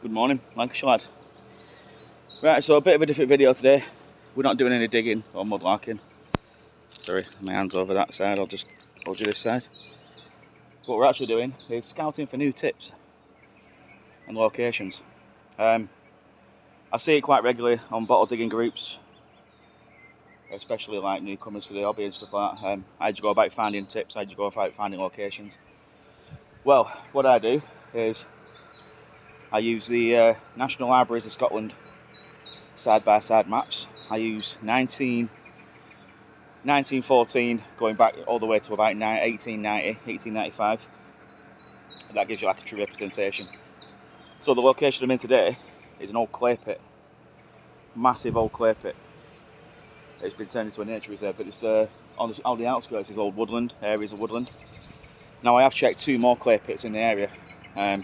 Good morning, Lancashire lad. Right, so a bit of a different video today. We're not doing any digging or mudlarking. Sorry, my hand's over that side, I'll just hold you this side. What we're actually doing is scouting for new tips and locations. I see it quite regularly on bottle digging groups, especially like newcomers to the hobby and stuff like that. How do you go about finding tips? How do you go about finding locations? Well, what I do is I use the National Libraries of Scotland side-by-side maps. I use 1914 going back all the way to about 1890, 1895. And that gives you like a true representation. So the location I'm in today is an old clay pit. Massive old clay pit. It's been turned into a nature reserve, but it's on the outskirts is old woodland, areas of woodland. Now I have checked 2 more clay pits in the area, and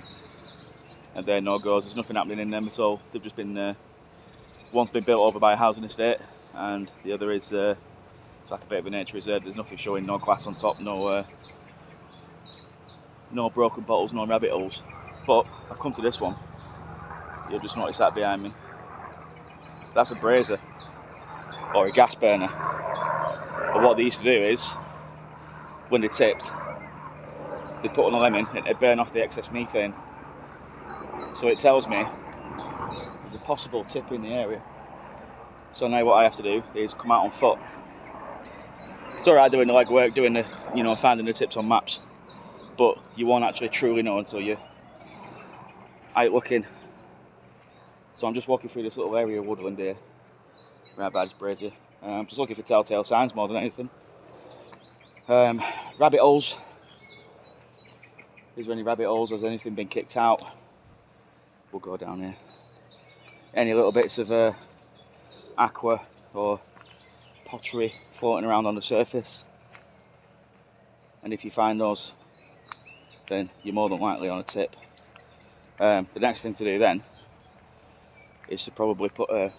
they're no goes. There's nothing happening in them at all. They've just been one's been built over by a housing estate, and the other is it's like a bit of a nature reserve. There's nothing showing, no glass on top, no broken bottles, no rabbit holes. But I've come to this one. You'll just notice that behind me. That's a brazier or a gas burner. But what they used to do is, when they tipped, they put on a lemon and it'd burn off the excess methane. So it tells me there's a possible tip in the area. So now what I have to do is come out on foot. It's alright doing the legwork, doing the, finding the tips on maps, but you won't actually truly know until you're out looking. So I'm just walking through this little area of woodland here, right by this brazier. I'm just looking for telltale signs more than anything. Rabbit holes. Is there any rabbit holes? Has anything been kicked out? We'll go down here. Any little bits of aqua or pottery floating around on the surface, and if you find those, then you're more than likely on a tip. The next thing to do then is to probably put the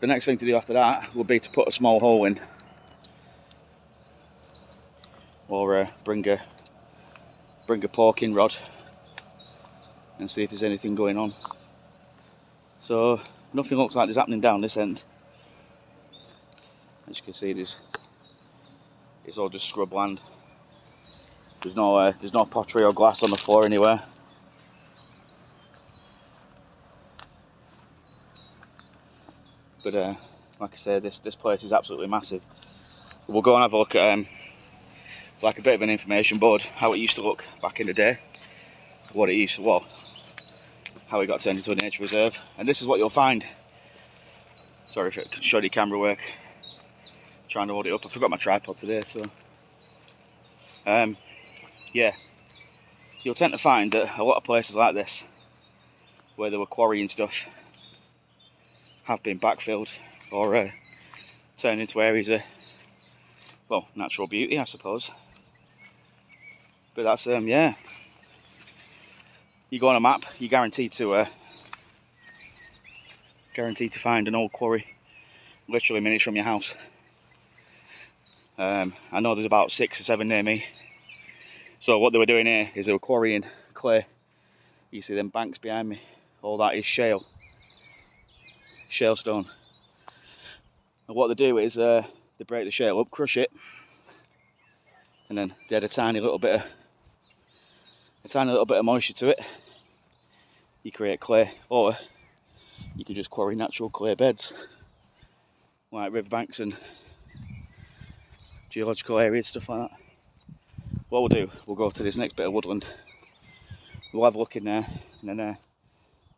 next thing to do after that would be to put a small hole in, or bring a poking rod and see if there's anything going on. So nothing looks like there's happening down this end. As you can see, it's all just scrub land. There's no pottery or glass on the floor anywhere. But like I say, this place is absolutely massive. We'll go and have a look at it's like a bit of an information board, how it used to look back in the day, what it used to, well, how it got turned into a nature reserve, and this is what you'll find. Sorry if it shoddy camera work. Trying to hold it up. I forgot my tripod today, so yeah, you'll tend to find that a lot of places like this, where they were quarrying stuff, have been backfilled or turned into areas of, well, natural beauty, I suppose. But that's yeah. You go on a map, you're guaranteed to find an old quarry literally minutes from your house. I know there's about 6 or 7 near me. So what they were doing here is they were quarrying clay. You see them banks behind me, all that is shale stone. And what they do is they break the shale up, crush it, and then they add a tiny little bit of moisture to it. You create clay, or you can just quarry natural clay beds like riverbanks and geological areas, stuff like that. What we'll do, we'll go to this next bit of woodland, we'll have a look in there, and then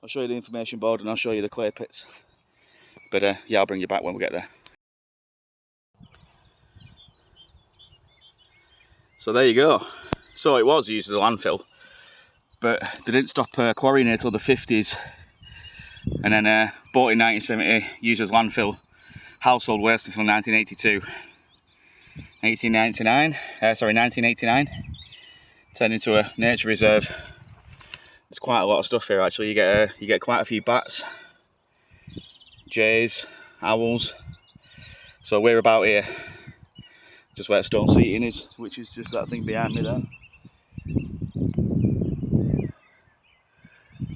I'll show you the information board and I'll show you the clay pits. But yeah, I'll bring you back when we get there. So there you go. So it was used as a landfill, but they didn't stop quarrying it until the 50s, and then bought in 1970, used as landfill, household waste until 1982. 1989, turned into a nature reserve. There's quite a lot of stuff here actually. You get quite a few bats, jays, owls. So we're about here, just where stone seating is, which is just that thing behind me there.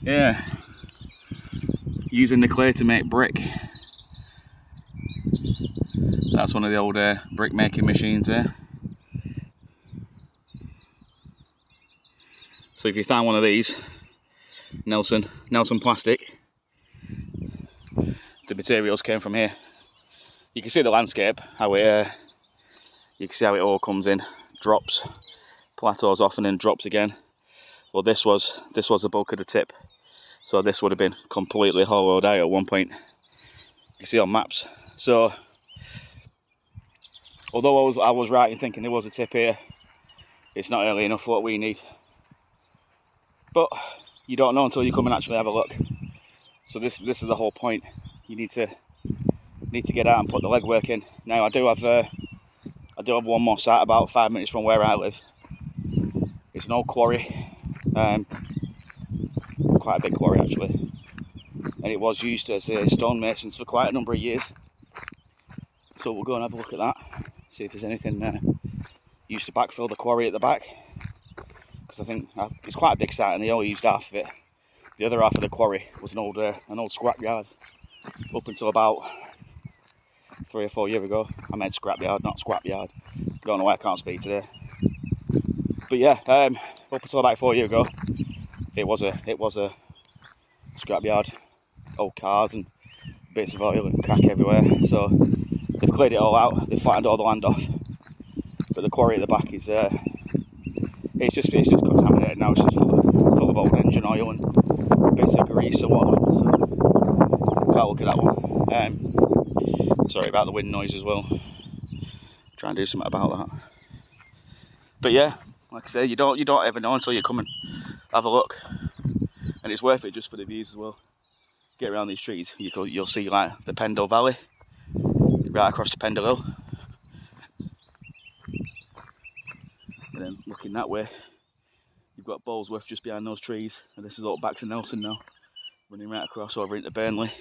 Yeah, using the clay to make brick. That's one of the old brick making machines there. So if you find one of these, Nelson plastic, the materials came from here. You can see the landscape, how it, you can see how it all comes in, drops, plateaus off and then drops again. Well, this was the bulk of the tip. So this would have been completely hollowed out at one point. You can see on maps. So although I was right in thinking there was a tip here, it's not early enough for what we need. But you don't know until you come and actually have a look. So this is the whole point. You need to get out and put the legwork in. Now I do have one more site about 5 minutes from where I live. It's an old quarry, quite a big quarry actually, and it was used as stonemasons for quite a number of years. So we'll go and have a look at that, see if there's anything used to backfill the quarry at the back, because I think it's quite a big site and they only used half of it. The other half of the quarry was an old scrapyard up until about 3 or 4 years ago. I meant scrapyard, not scrapyard. Don't know why I can't speak today. But yeah, up until about 4 years ago, it was a scrapyard. Old cars and bits of oil and crack everywhere. So they've cleared it all out. They've flattened all the land off. But the quarry at the back is it's just contaminated now. It's just full of old engine oil and bits of grease and whatnot. So can't look at that one. Sorry about the wind noise as well. Try and do something about that. But yeah, like I say, you don't ever know until you come and have a look, and it's worth it just for the views as well. Get around these trees, you'll see like the Pendle Valley right across to Pendle Hill, and then looking that way, you've got Bowlesworth just behind those trees, and this is all back to Nelson now, running right across over into Burnley.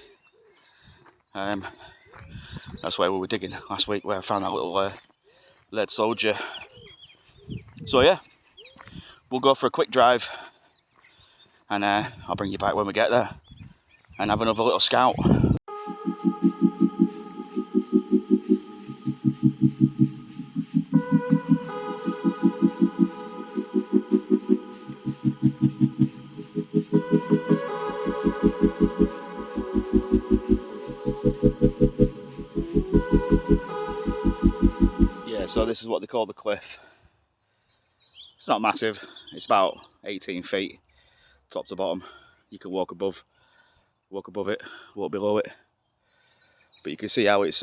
That's where we were digging last week, where I found that little lead soldier. So yeah, we'll go for a quick drive, and I'll bring you back when we get there and have another little scout. Yeah, so this is what they call the cliff. It's not massive, it's about 18 feet top to bottom. You can walk above it, walk below it, but you can see how it's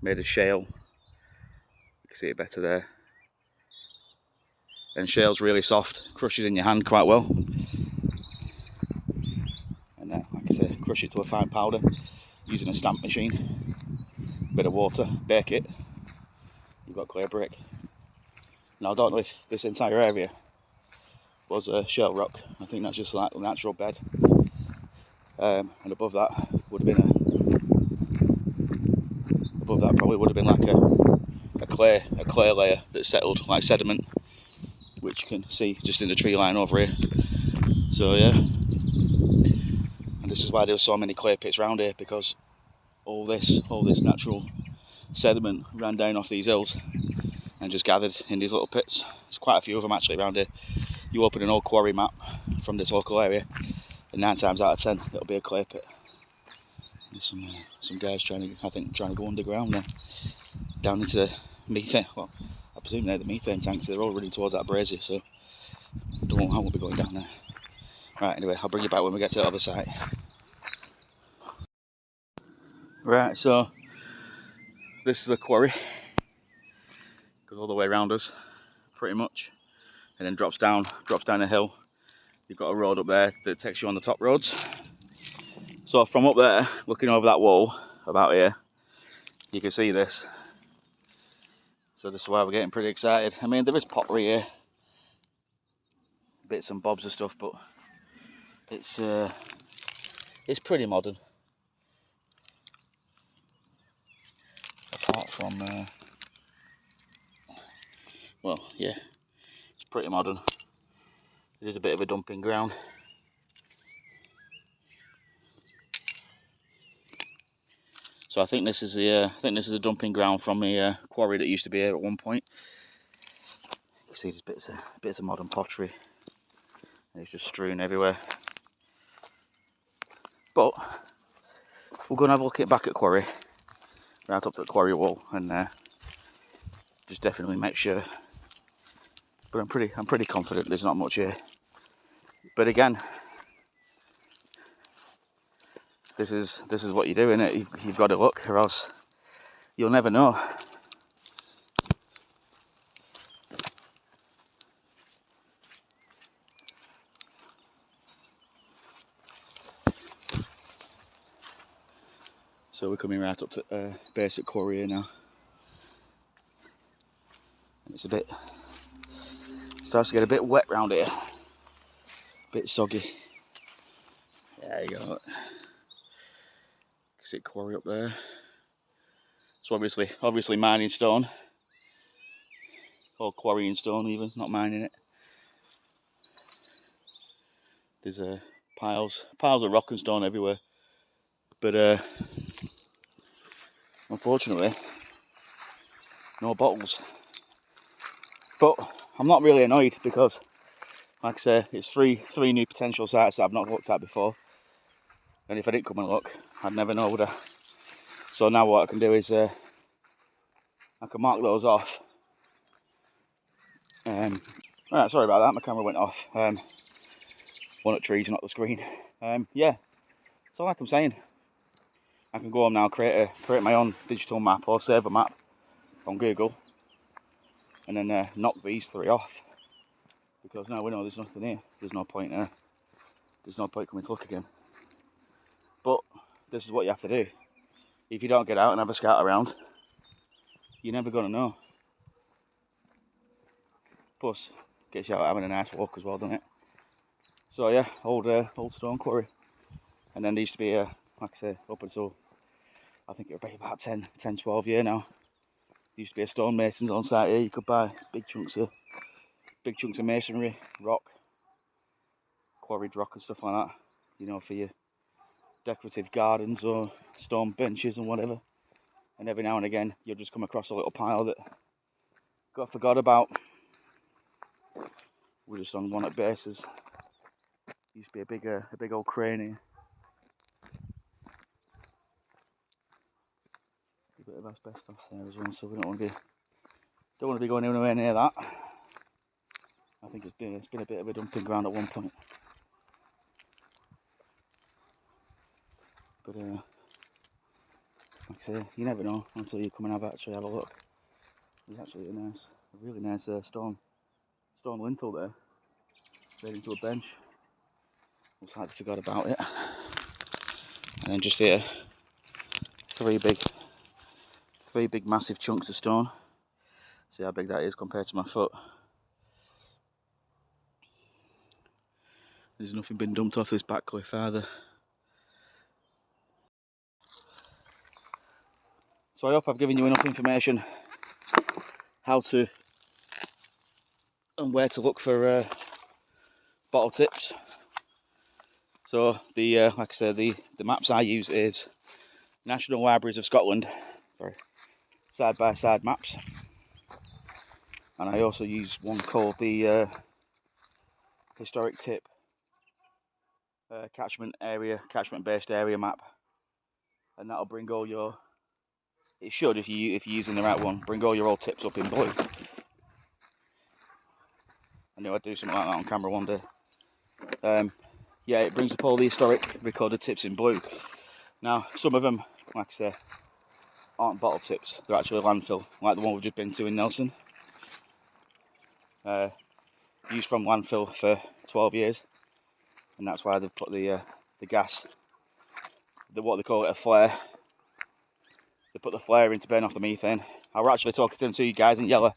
made of shale. You can see it better there. And shale's really soft, crushes in your hand quite well. And like I say, crush it to a fine powder using a stamp machine. Bit of water, bake it. You've got clear brick. Now I don't know if this entire area was a shale rock. I think that's just like a natural bed. And above that probably would have been like a clay layer that settled like sediment, which you can see just in the tree line over here. So yeah, and this is why there were so many clay pits around here, because all this natural sediment ran down off these hills and just gathered in these little pits. There's quite a few of them actually around here. You open an old quarry map from this local area, and 9 times out of 10 it'll be a clay pit. There's some guys trying to go underground now, down into the methane. Well, I presume they're the methane tanks. They're all running towards that brazier, so I don't know how we'll be going down there. Right, anyway, I'll bring you back when we get to the other side. Right, so this is the quarry. Goes all the way around us, pretty much, and then drops down a hill. You've got a road up there that takes you on the top roads. So from up there, looking over that wall about here, you can see this. So this is why we're getting pretty excited. I mean, there is pottery here, bits and bobs and stuff, but it's pretty modern. Apart from, well, yeah, it's pretty modern. It is a bit of a dumping ground. So I think this is the dumping ground from the quarry that used to be here at one point. You can see there's bits of modern pottery. And it's just strewn everywhere. But we're going to have a look back at quarry, right up to the quarry wall, and just definitely make sure. But I'm pretty confident there's not much here. But again, this is what you do, innit? You've got to look, or else you'll never know. So we're coming right up to basic quarry here now. And it starts to get a bit wet round here. A bit soggy. There you go. See quarry up there. So obviously mining stone. Or quarrying stone even, not mining it. There's piles of rock and stone everywhere. But unfortunately, no bottles. But I'm not really annoyed because, like I say, it's three new potential sites that I've not looked at before. And if I didn't come and look, I'd never know, would I? So now what I can do is I can mark those off. Right, sorry about that, my camera went off. One at trees, not the screen. Yeah, so like I'm saying, I can go on now, create my own digital map or save a map on Google, and then knock these three off. Because now we know there's nothing here. There's no point there. There's no point coming to look again. But this is what you have to do. If you don't get out and have a scout around, you're never going to know. Plus, gets you out having a nice walk as well, doesn't it? So yeah, old stone quarry. And then there used to be, like I say, up until, I think it would be about 10, 12 years now. There used to be a stonemasons on site here. You could buy big chunks of masonry, rock, quarried rock and stuff like that. You know, for your decorative gardens or stone benches and whatever. And every now and again, you'll just come across a little pile that got forgot about. We're just on one at bases. Used to be a big old crane here. A bit of asbestos there as well, so we don't want to be going anywhere near that. I think it's been a bit of a dumping ground at one point. But like I say, you never know until you come and actually have a look. There's actually a really nice stone lintel there, made into a bench. Looks like I forgot about it. And then just here, three big massive chunks of stone. See how big that is compared to my foot. There's nothing been dumped off this back cliff either. So I hope I've given you enough information how to and where to look for bottle tips. So the like I said, the maps I use is National Libraries of Scotland, side by side maps, and I also use one called the Historic Tip catchment based area map, and that'll bring all your, it should, if you're using the right one, bring all your old tips up in blue. I knew I'd do something like that on camera one day. Yeah, it brings up all the historic recorded tips in blue. Now, some of them, like I say, aren't bottle tips, they're actually landfill, like the one we've just been to in Nelson. Used from landfill for 12 years, and that's why they've put the gas, what they call it, a flare. They put the flare in to burn off the methane. I was actually talking to them two guys in yellow.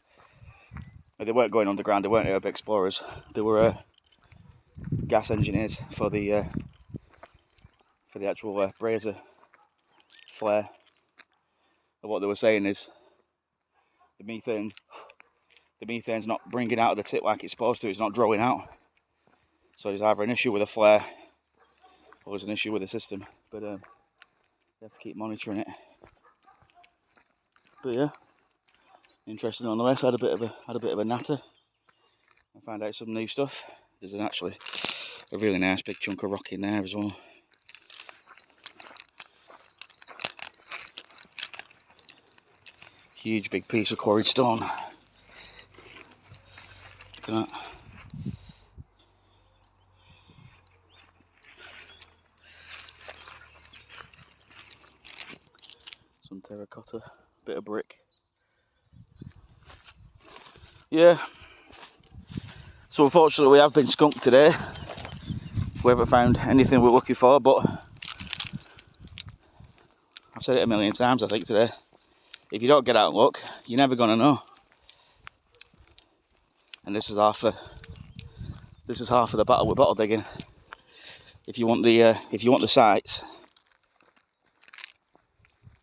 They weren't going underground, they weren't urban explorers. They were gas engineers for the actual brazier flare. And what they were saying is the methane's not bringing out of the tip like it's supposed to. It's not drawing out. So there's either an issue with a flare or there's an issue with the system. But you have to keep monitoring it. But yeah, interesting on the west. I had a bit of a natter. I found out some new stuff. There's actually a really nice big chunk of rock in there as well. Huge big piece of quarried stone. Look at that. Some terracotta, bit of brick. Yeah. So unfortunately we have been skunked today. We haven't found anything we're looking for, but I've said it a million times I think today. If you don't get out and look, you're never gonna know. And this is half of the battle with bottle digging. If you want the sights,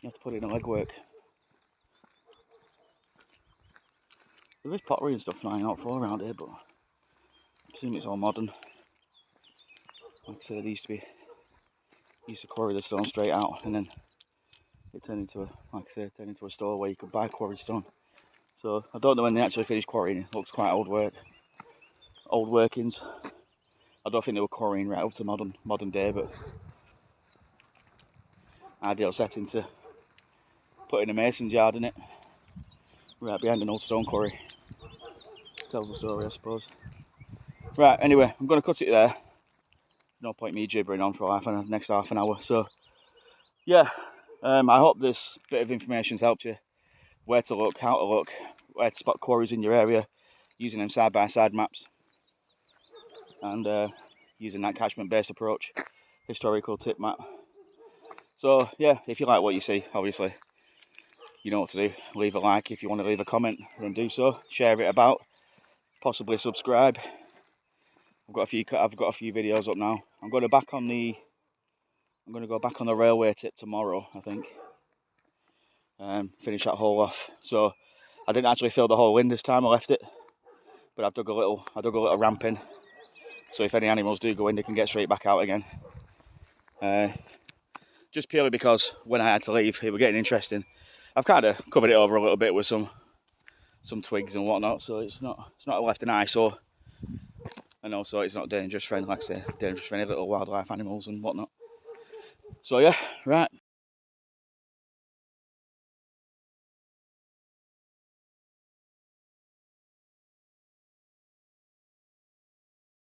you have to put in the legwork. There is pottery and stuff flying out all around here, but I presume it's all modern. Like I said, it used to quarry the stone straight out, and then it turned into a store where you could buy quarried stone. So I don't know when they actually finished quarrying. It looks quite old workings. I don't think they were quarrying right up to modern day, but ideal setting to put in a mason yard in it, right behind an old stone quarry. Tells the story, I suppose. Right, anyway, I'm going to cut it there. No point me gibbering on for next half an hour. So, yeah, I hope this bit of information's helped you. Where to look, how to look, where to spot quarries in your area, using them side-by-side maps, and using that catchment-based approach, historical tip map. So, yeah, if you like what you see, obviously, you know what to do. Leave a like. If you want to leave a comment, then do so. Share it about. Possibly subscribe. I've got a few videos up now. I'm going to go back on the railway tip tomorrow, I think. Finish that hole off. So I didn't actually fill the hole in this time. I left it, but I dug a little ramp in. So if any animals do go in, they can get straight back out again. Just purely because when I had to leave, it was getting interesting. I've kind of covered it over a little bit with some twigs and whatnot, so it's not left an eyesore. And also it's not dangerous for any, like I say, dangerous for any little wildlife animals and whatnot. So yeah, right.